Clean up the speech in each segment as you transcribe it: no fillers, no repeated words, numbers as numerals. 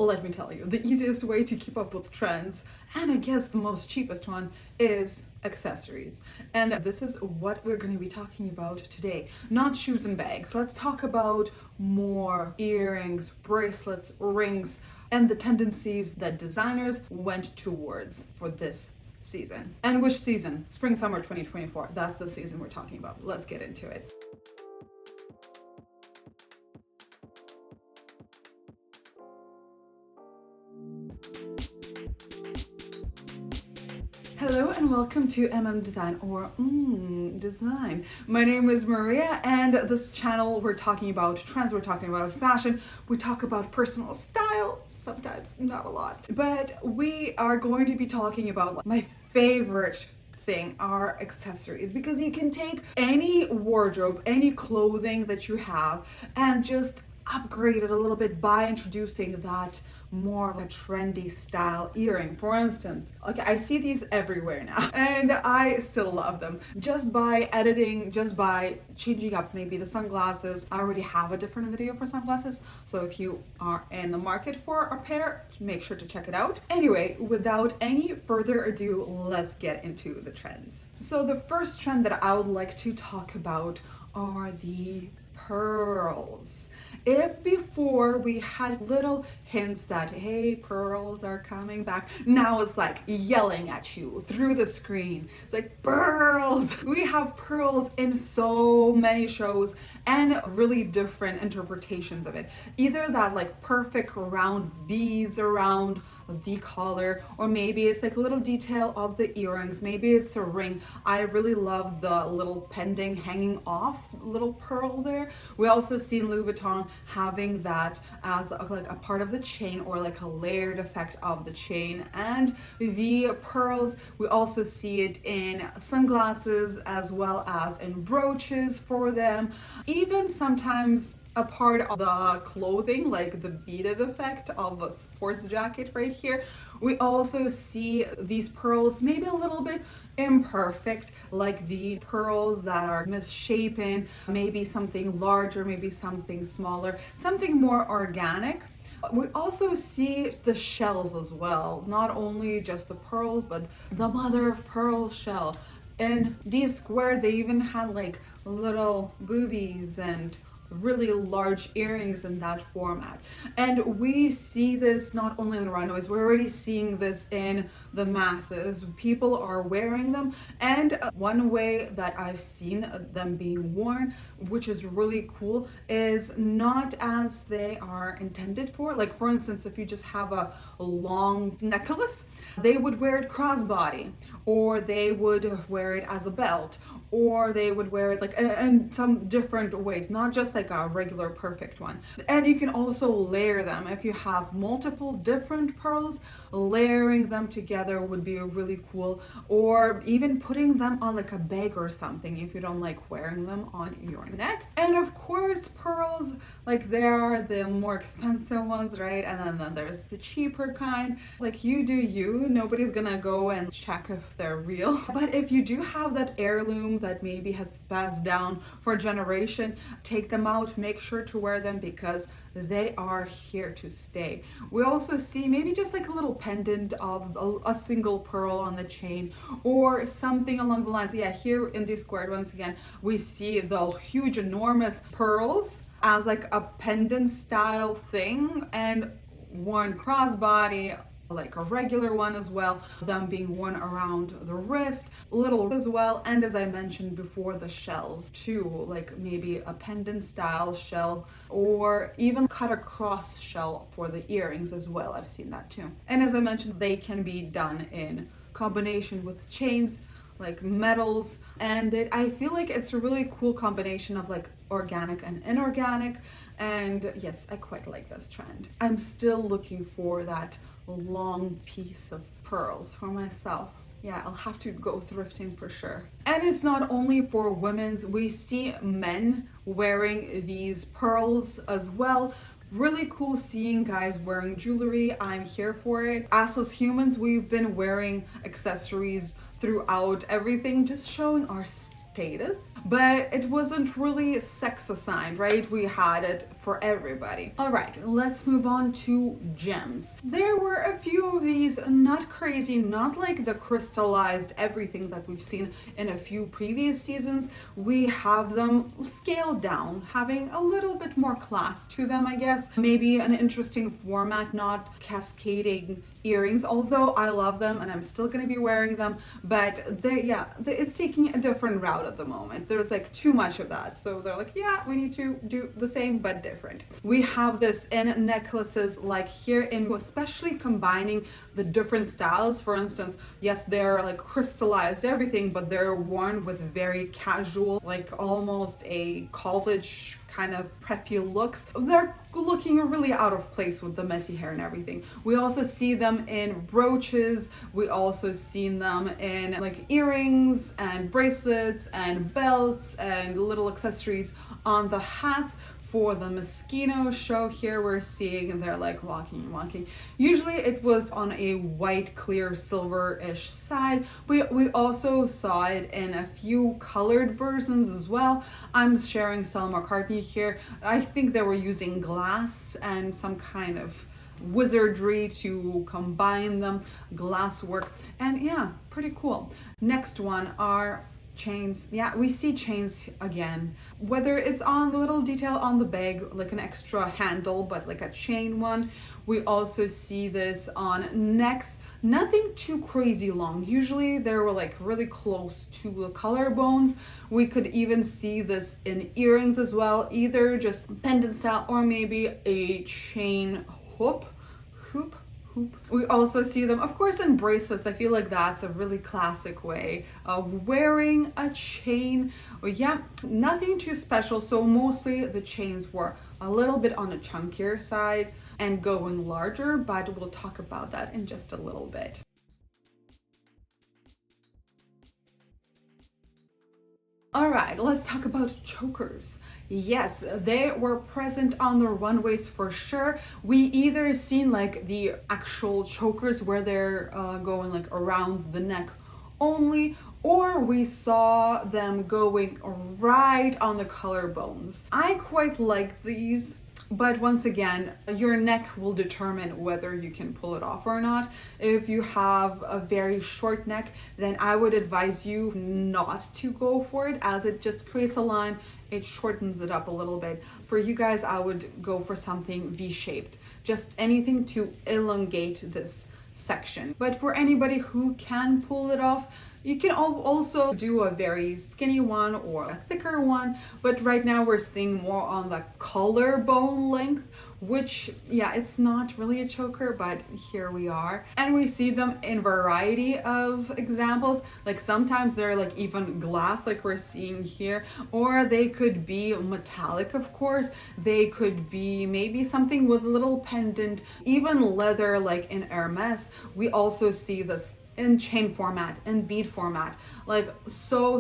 let me tell you, the easiest way to keep up with trends, and I guess the most cheapest one, is accessories. And this is what we're going to be talking about today. Not shoes and bags. Let's talk about more earrings, bracelets, rings, and the tendencies that designers went towards for this season. And which season? Spring, summer 2024. That's the season we're talking about. Let's get into it. Hello and welcome to Design or Design. My name is Maria, and this channel we're talking about trends, we're talking about fashion, we talk about personal style, sometimes not a lot, but we are going to be talking about my favorite thing are accessories, because you can take any wardrobe, any clothing that you have and just upgrade it a little bit by introducing that more of a trendy style earring. For instance, okay, I see these everywhere now and I still love them. Just by editing, just by changing up maybe the sunglasses. I already have a different video for sunglasses, so if you are in the market for a pair, make sure to check it out. Anyway, without any further ado, let's get into the trends. So the first trend that I would like to talk about are the pearls. If before we had little hints that, hey, pearls are coming back, now it's like yelling at you through the screen. It's like, pearls! We have pearls in so many shows and really different interpretations of it. Either that like perfect round beads around the collar, or maybe it's like a little detail of the earrings, maybe it's a ring. I really love the little pendant hanging off little pearl there. We also see Louis Vuitton having that as like a part of the chain, or like a layered effect of the chain and the pearls. We also see it in sunglasses as well as in brooches for them, even sometimes a part of the clothing, like the beaded effect of a sports jacket right here. We also see these pearls maybe a little bit imperfect, like the pearls that are misshapen, maybe something larger, maybe something smaller, something more organic. We also see the shells as well, not only just the pearls, but the mother of pearl shell. In D Squared, they even had like little boobies and really large earrings in that format. And we see this not only in the runways, we're already seeing this in the masses. People are wearing them, and one way that I've seen them being worn, which is really cool, is not as they are intended for. Like for instance, if you just have a long necklace, they would wear it crossbody, or they would wear it as a belt, or they would wear it like in some different ways, not just like a regular perfect one. And you can also layer them. If you have multiple different pearls, layering them together would be really cool, or even putting them on like a bag or something if you don't like wearing them on your neck. And of course, pearls, like there are the more expensive ones, right? And then there's the cheaper kind. Like you do you, nobody's gonna go and check if they're real. But if you do have that heirloom that maybe has passed down for a generation, take them out, make sure to wear them, because they are here to stay. We also see maybe just like a little pendant of a single pearl on the chain, or something along the lines. Yeah, here in this squared, once again, we see the huge enormous pearls as like a pendant style thing, and worn crossbody, like a regular one as well, them being worn around the wrist, little as well. And as I mentioned before, the shells too, like maybe a pendant style shell, or even cut across shell for the earrings as well. I've seen that too. And as I mentioned, they can be done in combination with chains, like metals, and I feel like it's a really cool combination of like organic and inorganic. And yes, I quite like this trend. I'm still looking for that long piece of pearls for myself. Yeah, I'll have to go thrifting for sure. And it's not only for women's, we see men wearing these pearls as well. Really cool seeing guys wearing jewelry. I'm here for it. As humans, we've been wearing accessories throughout everything, just showing our status. but it wasn't really sex assigned, right? We had it for everybody. All right, let's move on to gems. There were a few of these, not crazy, not like the crystallized everything that we've seen in a few previous seasons. We have them scaled down, having a little bit more class to them, I guess. Maybe an interesting format, not cascading earrings, although I love them and I'm still going to be wearing them, but it's taking a different route at the moment. There's like too much of that, so they're like, yeah, we need to do the same but different. We have this in necklaces like here, in especially combining the different styles. For instance, yes, they're like crystallized everything, but they're worn with very casual, like almost a college kind of preppy looks. They're looking really out of place with the messy hair and everything. We also see them in brooches. We also seen them in like earrings and bracelets and belts and little accessories on the hats. For the Moschino show here, we're seeing they're like walking. Usually it was on a white, clear, silver-ish side. We also saw it in a few colored versions as well. I'm sharing Stella McCartney here. I think they were using glass and some kind of wizardry to combine them, glass work, and yeah, pretty cool. Next one are chains. Yeah, we see chains again, whether it's on the little detail on the bag, like an extra handle, but like a chain one. We also see this on necks, nothing too crazy long. Usually they were like really close to the collarbones. We could even see this in earrings as well, either just pendant style or maybe a chain hoop. We also see them, of course, in bracelets. I feel like that's a really classic way of wearing a chain. Yeah, nothing too special. So mostly the chains were a little bit on the chunkier side and going larger, but we'll talk about that in just a little bit. All right, let's talk about chokers. Yes, they were present on the runways for sure. We either seen like the actual chokers where they're going like around the neck only, or we saw them going right on the collarbones. I quite like these. But once again, your neck will determine whether you can pull it off or not. If you have a very short neck, then I would advise you not to go for it, as it just creates a line. It shortens it up a little bit. For you guys, I would go for something V-shaped, just anything to elongate this section. But for anybody who can pull it off, you can also do a very skinny one or a thicker one, but right now we're seeing more on the collarbone length, which, yeah, it's not really a choker, but here we are. And we see them in variety of examples. Like sometimes they're like even glass, like we're seeing here, or they could be metallic, of course. They could be maybe something with a little pendant, even leather, like in Hermes. We also see this in chain format and bead format, like so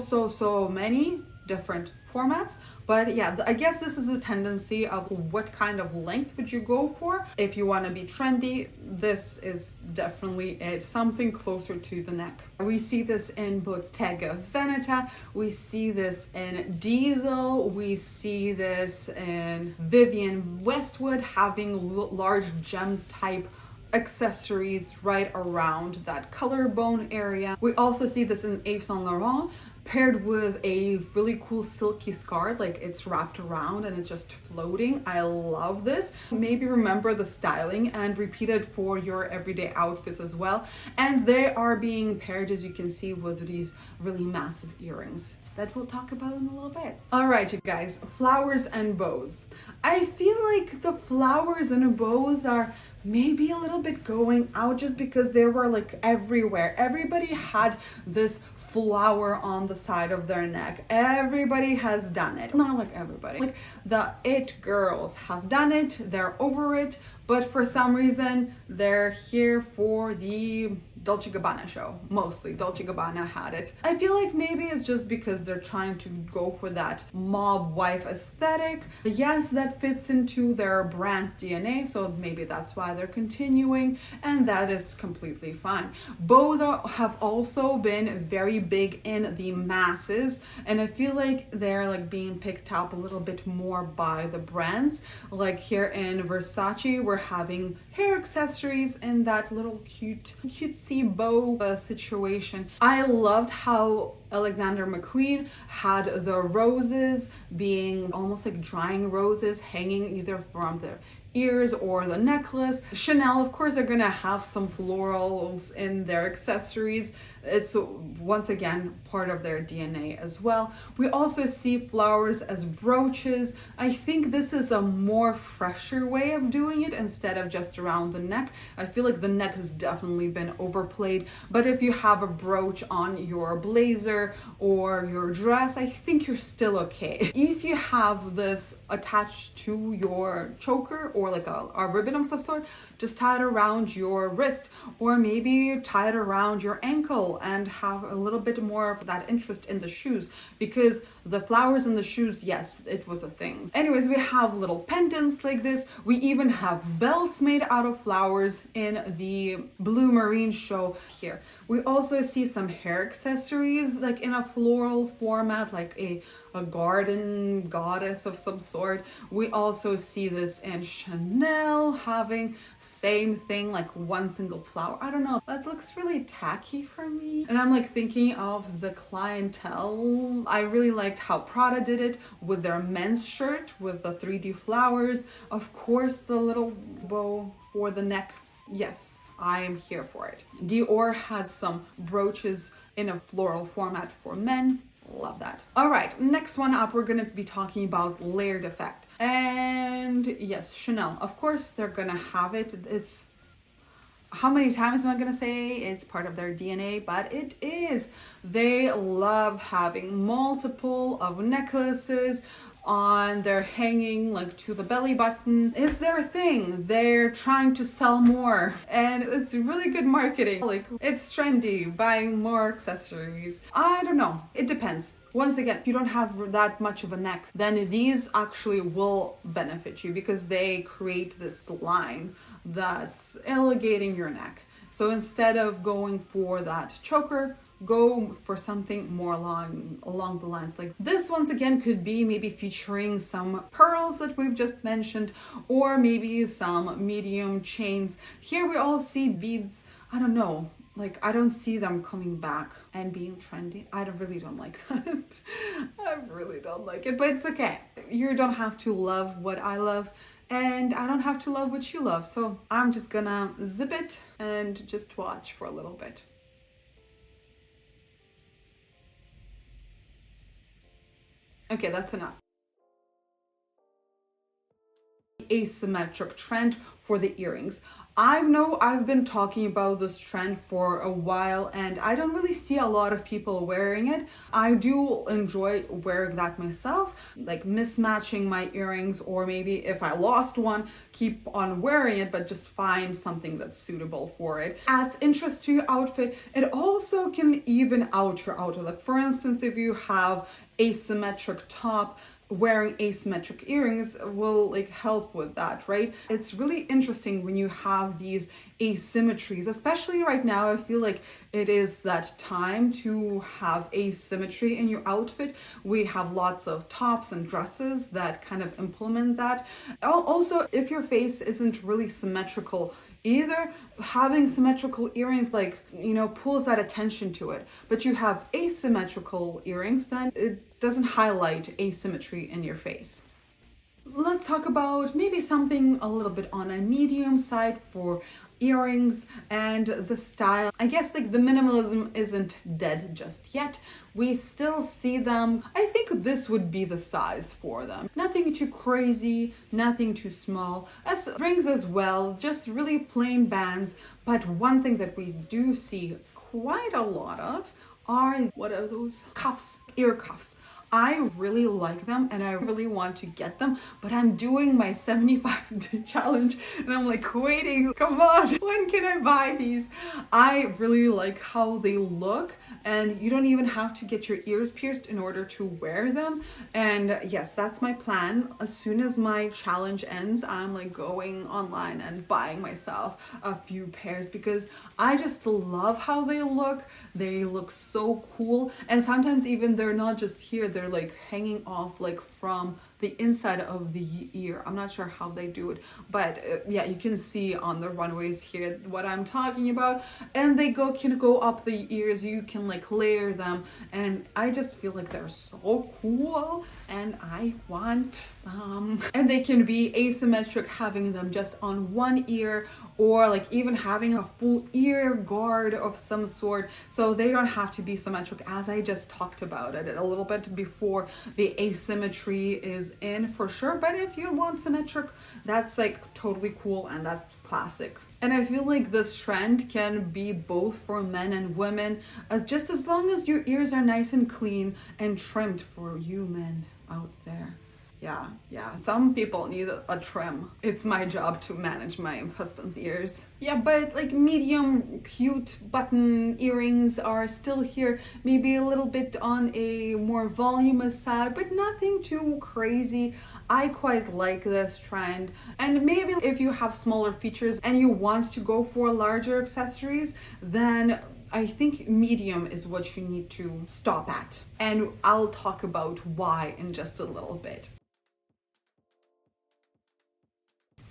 many different formats. But yeah, I guess this is a tendency of what kind of length would you go for. If you want to be trendy, this is definitely it, something closer to the neck. We see this in Bottega Veneta, we see this in Diesel, we see this in Vivienne Westwood, having large gem type accessories right around that collarbone area. We also see this in Yves Saint Laurent, paired with a really cool silky scarf, like it's wrapped around and it's just floating. I love this. Maybe remember the styling and repeat it for your everyday outfits as well. And they are being paired, as you can see, with these really massive earrings that we'll talk about in a little bit. All right, you guys, flowers and bows. I feel like the flowers and bows are maybe a little bit going out, just because they were like everywhere. Everybody had this flower on the side of their neck. Everybody has done it. Not like everybody. Like the it girls have done it. They're over it. but for some reason they're here for the Dolce & Gabbana show. Mostly Dolce & Gabbana had it. I feel like maybe it's just because they're trying to go for that mob wife aesthetic. Yes, that fits into their brand DNA, so maybe that's why they're continuing, and that is completely fine. Bows have also been very big in the masses, and I feel like they're like being picked up a little bit more by the brands. Like here in Versace, we're having hair accessories in that little cutesy bow situation. I loved how Alexander McQueen had the roses being almost like drying roses hanging either from their ears or the necklace. Chanel, of course, are gonna have some florals in their accessories. It's once again part of their DNA as well. We also see flowers as brooches. I think this is a more fresher way of doing it instead of just around the neck. I feel like the neck has definitely been overplayed, but if you have a brooch on your blazer or your dress, I think you're still okay. If you have this attached to your choker or like a ribbon of some sort, just tie it around your wrist, or maybe tie it around your ankle and have a little bit more of that interest in the shoes, because the flowers in the shoes, yes, it was a thing. Anyways, we have little pendants like this. We even have belts made out of flowers in the Blue Marine show here. We also see some hair accessories like in a floral format, like a garden goddess of some sort. We also see this in Chanel having same thing, like one single flower. I don't know, that looks really tacky for me. And I'm like thinking of the clientele. I really liked how Prada did it with their men's shirt with the 3D flowers. Of course, the little bow for the neck. Yes, I am here for it. Dior has some brooches in a floral format for men. Love that. All right, next one up, we're gonna be talking about layered effect. And yes, Chanel, of course, they're gonna have it. It's, how many times am I gonna say it's part of their DNA? But it is. They love having multiple of necklaces on their hanging like to the belly button. It's their thing. They're trying to sell more, and it's really good marketing. Like, it's trendy, buying more accessories. I don't know, it depends. Once again, if you don't have that much of a neck, then these actually will benefit you because they create this line that's elongating your neck. So instead of going for that choker, go for something more along the lines like this. Once again, could be maybe featuring some pearls that we've just mentioned, or maybe some medium chains. Here we all see beads. I don't know, like I don't see them coming back and being trendy. Really don't like that. I really don't like it, but it's okay. You don't have to love what I love, and I don't have to love what you love. So I'm just gonna zip it and just watch for a little bit. Okay, that's enough. Asymmetric trend for the earrings. I know I've been talking about this trend for a while, and I don't really see a lot of people wearing it. I do enjoy wearing that myself, like mismatching my earrings, or maybe if I lost one, keep on wearing it, but just find something that's suitable for it. Adds interest to your outfit. It also can even out your outfit. Like for instance, if you have asymmetric top, wearing asymmetric earrings will like help with that, right? It's really interesting when you have these asymmetries, especially right now. I feel like it is that time to have asymmetry in your outfit. We have lots of tops and dresses that kind of implement that. Also, if your face isn't really symmetrical either, having symmetrical earrings, like, you know, pulls that attention to it. But you have asymmetrical earrings, then it doesn't highlight asymmetry in your face. Let's talk about maybe something a little bit on a medium side for earrings and the style. I guess like the minimalism isn't dead just yet. We still see them. I think this would be the size for them. Nothing too crazy, nothing too small. As rings as well, just really plain bands. But one thing that we do see quite a lot of are, what are those? Cuffs, ear cuffs. I really like them and I really want to get them, but I'm doing my 75-day challenge and I'm like waiting, come on, when can I buy these? I really like how they look, and you don't even have to get your ears pierced in order to wear them. And yes, that's my plan. As soon as my challenge ends, I'm like going online and buying myself a few pairs because I just love how they look. They look so cool, and sometimes even they're not just here, they're like hanging off like from the inside of the ear. I'm not sure how they do it, but yeah, you can see on the runways here what I'm talking about, and they can go up the ears. You can like layer them, and I just feel like they're so cool and I want some. And they can be asymmetric, having them just on one ear, or like even having a full ear guard of some sort, so they don't have to be symmetric, as I just talked about it a little bit before. The asymmetry is in for sure, but if you want symmetric, that's like totally cool and that's classic. And I feel like this trend can be both for men and women, just as long as your ears are nice and clean and trimmed for you men out there. Yeah, some people need a trim. It's my job to manage my husband's ears. Yeah, but like medium cute button earrings are still here, maybe a little bit on a more voluminous side, but nothing too crazy. I quite like this trend. And maybe if you have smaller features and you want to go for larger accessories, then I think medium is what you need to stop at. And I'll talk about why in just a little bit.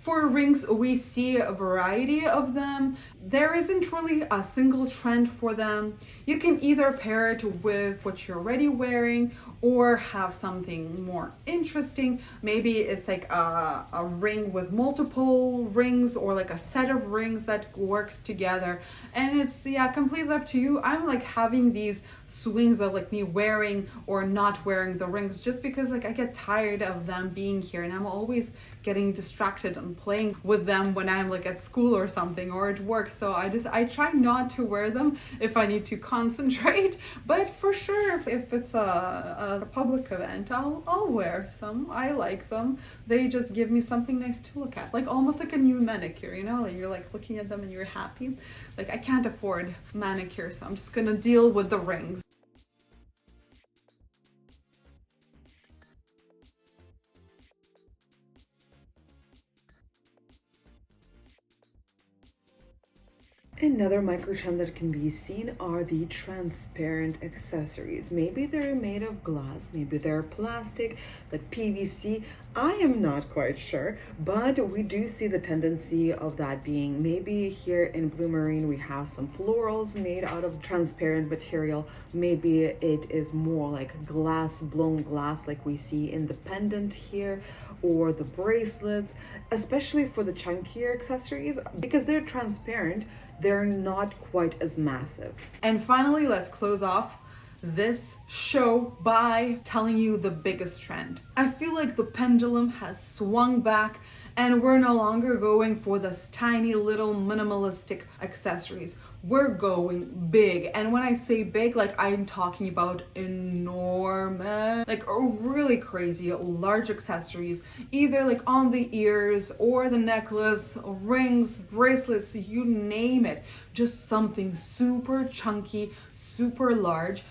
For rings, we see a variety of them. There isn't really a single trend for them. You can either pair it with what you're already wearing or have something more interesting. Maybe it's like a ring with multiple rings, or like a set of rings that works together. And it's, yeah, completely up to you. I'm like having these swings of like me wearing or not wearing the rings, just because like I get tired of them being here and I'm always getting distracted and playing with them when I'm like at school or something or at work. So I try not to wear them if I need to concentrate, but for sure if it's a public event, I'll wear some. I like them. They just give me something nice to look at, like almost like a new manicure, you know, like you're like looking at them and you're happy. Like I can't afford manicure, so I'm just gonna deal with the rings. Another micro trend that can be seen are the transparent accessories. Maybe they're made of glass, maybe they're plastic, like PVC. I am not quite sure, but we do see the tendency of that being, maybe here in Blue Marine we have some florals made out of transparent material. Maybe it is more like glass, blown glass, like we see in the pendant here, or the bracelets, especially for the chunkier accessories, because they're transparent. They're not quite as massive. And finally, let's close off this show by telling you the biggest trend. I feel like the pendulum has swung back and we're no longer going for this tiny little minimalistic accessories. We're going big. And when I say big, like I'm talking about enormous, like really crazy large accessories, either like on the ears or the necklace, rings, bracelets, you name it. Just something super chunky, super large.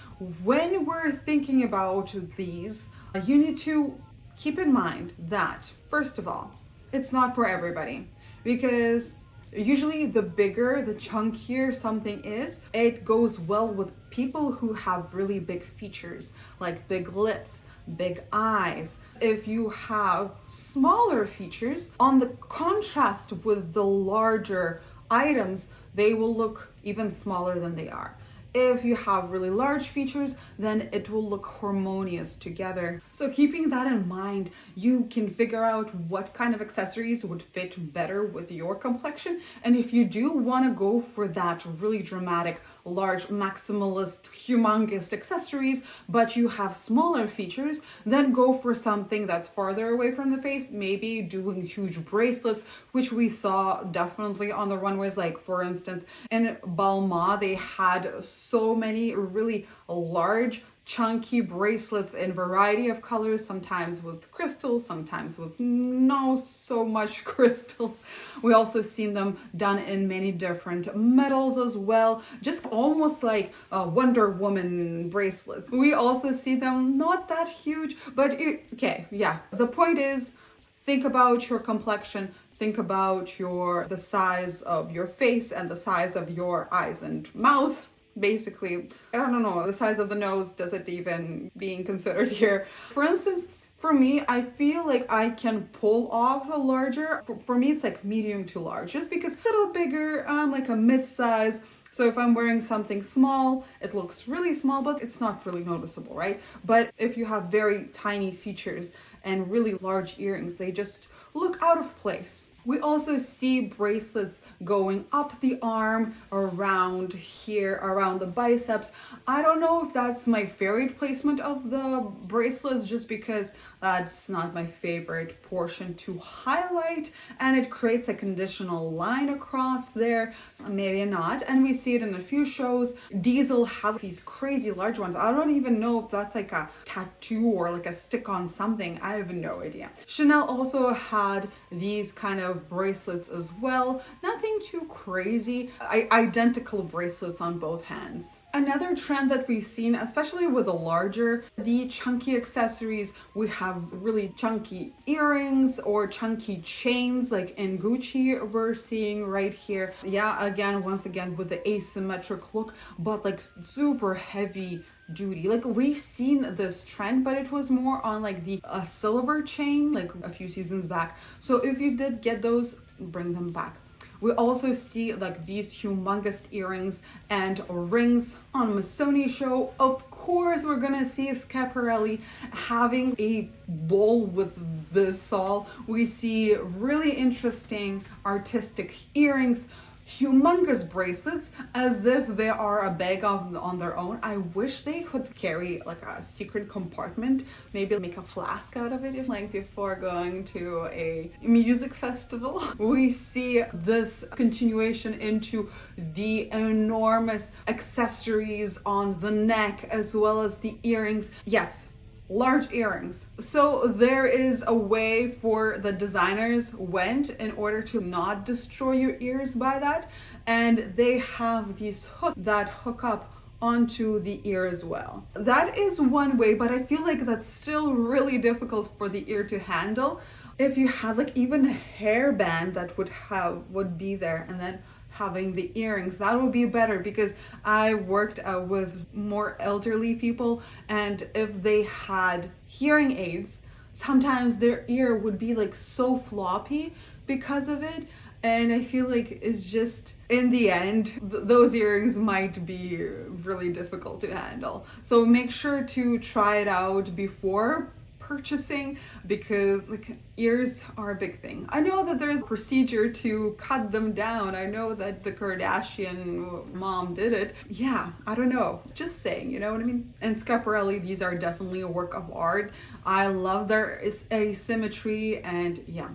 When we're thinking about these, you need to keep in mind that, first of all, it's not for everybody, because usually the bigger, the chunkier something is, it goes well with people who have really big features, like big lips, big eyes. If you have smaller features, on the contrast with the larger items, they will look even smaller than they are. If you have really large features, then it will look harmonious together. So keeping that in mind, you can figure out what kind of accessories would fit better with your complexion. And if you do want to go for that really dramatic, large, maximalist, humongous accessories, but you have smaller features, then go for something that's farther away from the face, maybe doing huge bracelets, which we saw definitely on the runways. Like for instance, in Balmain, they had so many really large chunky bracelets in variety of colors, sometimes with crystals, sometimes with no so much crystals. We also seen them done in many different metals as well, just almost like a Wonder Woman bracelets. We also see them not that huge, but okay, yeah. The point is, think about your complexion, think about the size of your face and the size of your eyes and mouth. Basically, I don't know, the size of the nose, does it even being considered here? For instance, for me, I feel like I can pull off the larger. For me, it's like medium to large, just because a little bigger, like a mid-size. So if I'm wearing something small, it looks really small, but it's not really noticeable, right? But if you have very tiny features and really large earrings, they just look out of place. We also see bracelets going up the arm, around here, around the biceps. I don't know if that's my favorite placement of the bracelets, just because that's not my favorite portion to highlight, and it creates a conditional line across there. Maybe not. And we see it in a few shows. Diesel have these crazy large ones. I don't even know if that's like a tattoo or like a stick on something. I have no idea. Chanel also had these kind of bracelets as well. Nothing too crazy. Identical bracelets on both hands. Another trend that we've seen, especially with the chunky accessories, we have really chunky earrings or chunky chains, like in Gucci we're seeing right here. Yeah, once again with the asymmetric look, but like super heavy duty. Like we've seen this trend, but it was more on like the silver chain like a few seasons back. So if you did get those, bring them back. We also see like these humongous earrings and rings on Missoni show. Of course, we're gonna see Schiaparelli having a bowl with this all. We see really interesting artistic earrings, humongous bracelets, as if they are a bag on their own. I wish they could carry like a secret compartment, maybe make a flask out of it, like before going to a music festival. We see this continuation into the enormous accessories on the neck as well as the earrings. Yes, large earrings. So there is a way for the designers went in order to not destroy your ears by that, and they have these hooks that hook up onto the ear as well. That is one way, but I feel like that's still really difficult for the ear to handle. If you had like even a hairband that would be there, and then having the earrings, that would be better, because I worked with more elderly people, and if they had hearing aids, sometimes their ear would be like so floppy because of it, and I feel like it's just in the end those earrings might be really difficult to handle. So make sure to try it out before purchasing, because like ears are a big thing. I know that there's a procedure to cut them down. I know that the Kardashian mom did it. Yeah, I don't know. Just saying, you know what I mean? And Schiaparelli, these are definitely a work of art. I love their asymmetry, and yeah.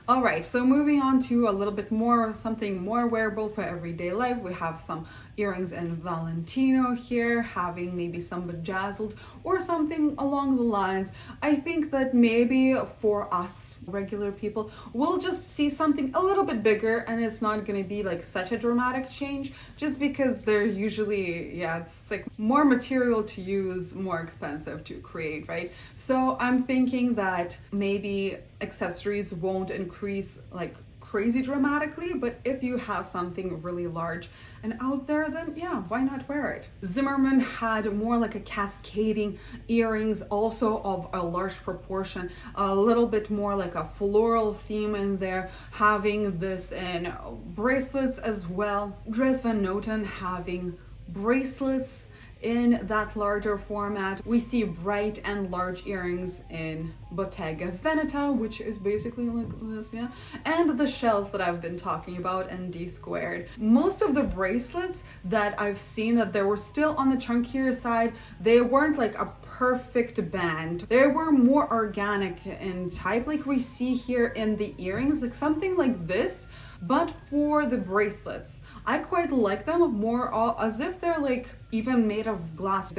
All right, so moving on to a little bit more, something more wearable for everyday life. We have some earrings in Valentino here, having maybe some bedazzled or something along the lines. I think that maybe for us regular people, we'll just see something a little bit bigger, and it's not going to be like such a dramatic change, just because they're usually, it's like more material to use, more expensive to create, right? So I'm thinking that maybe accessories won't increase like crazy dramatically, but if you have something really large and out there, then yeah, why not wear it? Zimmerman had more like a cascading earrings, also of a large proportion, a little bit more like a floral theme in there, having this in bracelets as well. Dres Van Noten having bracelets in that larger format. We see bright and large earrings in Bottega Veneta, which is basically like this, yeah, and the shells that I've been talking about, and D squared. Most of the bracelets that I've seen that they were still on the chunkier side, they weren't like a perfect band. They were more organic in type, like we see here in the earrings, like something like this But for the bracelets, I quite like them more as if they're like even made of glass.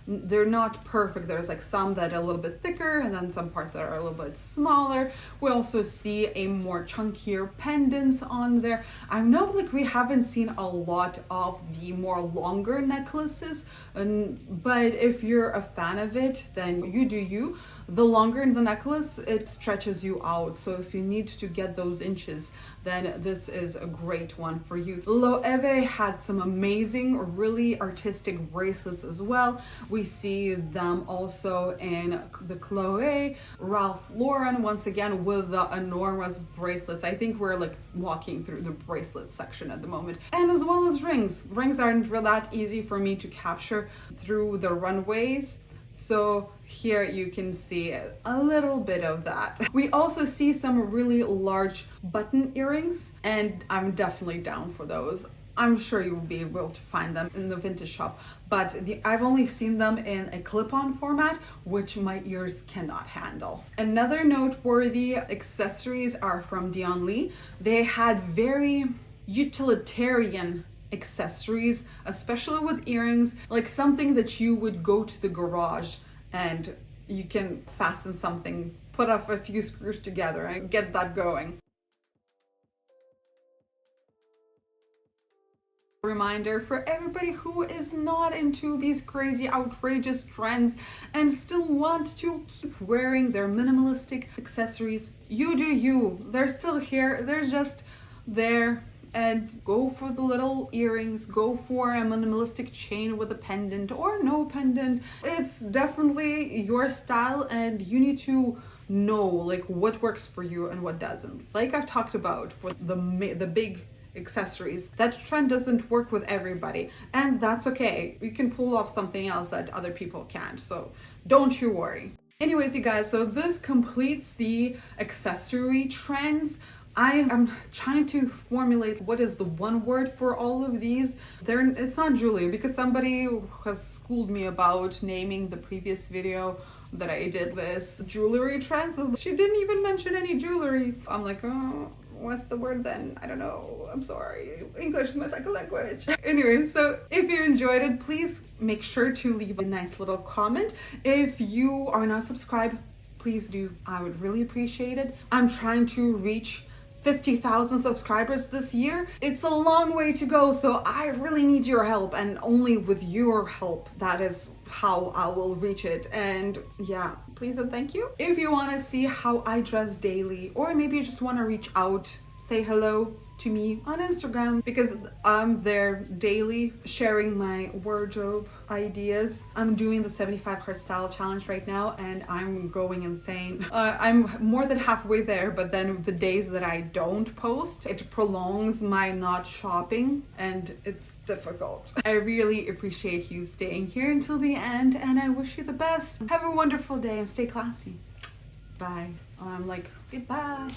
They're not perfect. There's like some that are a little bit thicker and then some parts that are a little bit smaller. We also see a more chunkier pendants on there. I know like we haven't seen a lot of the more longer necklaces, but if you're a fan of it, then you do you. The longer the necklace, it stretches you out. So if you need to get those inches, then this is a great one for you. Loewe had some amazing, really artistic bracelets as well. We see them also in the Chloe, Ralph Lauren, once again with the enormous bracelets. I think we're like walking through the bracelet section at the moment. And as well as rings. Rings aren't that easy for me to capture through the runways. So here you can see a little bit of that. We also see some really large button earrings, and I'm definitely down for those. I'm sure you will be able to find them in the vintage shop, but I've only seen them in a clip-on format, which my ears cannot handle. Another noteworthy accessories are from Dion Lee. They had very utilitarian accessories, especially with earrings, like something that you would go to the garage and you can fasten something, put up a few screws together and get that going. Reminder for everybody who is not into these crazy outrageous trends and still want to keep wearing their minimalistic accessories, you do you. They're still here, they're just there. And go for the little earrings, go for a minimalistic chain with a pendant or no pendant. It's definitely your style and you need to know like what works for you and what doesn't. Like I've talked about for the big accessories, that trend doesn't work with everybody, and that's okay. You can pull off something else that other people can't, so don't you worry. Anyways, you guys, so this completes the accessory trends. I am trying to formulate what is the one word for all of these. It's not jewelry, because somebody has schooled me about naming the previous video that I did this jewelry trends. She didn't even mention any jewelry. I'm like, oh, what's the word then? I don't know. I'm sorry. English is my second language. Anyway, so if you enjoyed it, please make sure to leave a nice little comment. If you are not subscribed, please do. I would really appreciate it. I'm trying to reach 50,000 subscribers this year. It's a long way to go, so I really need your help, and only with your help, that is how I will reach it. And yeah, please and thank you. If you want to see how I dress daily, or maybe you just want to reach out, say hello to me on Instagram, because I'm there daily sharing my wardrobe ideas. I'm doing the 75 hairstyle challenge right now and I'm going insane. I'm more than halfway there, but then the days that I don't post, it prolongs my not shopping and it's difficult. I really appreciate you staying here until the end, and I wish you the best. Have a wonderful day and stay classy. Bye. I'm like, goodbye.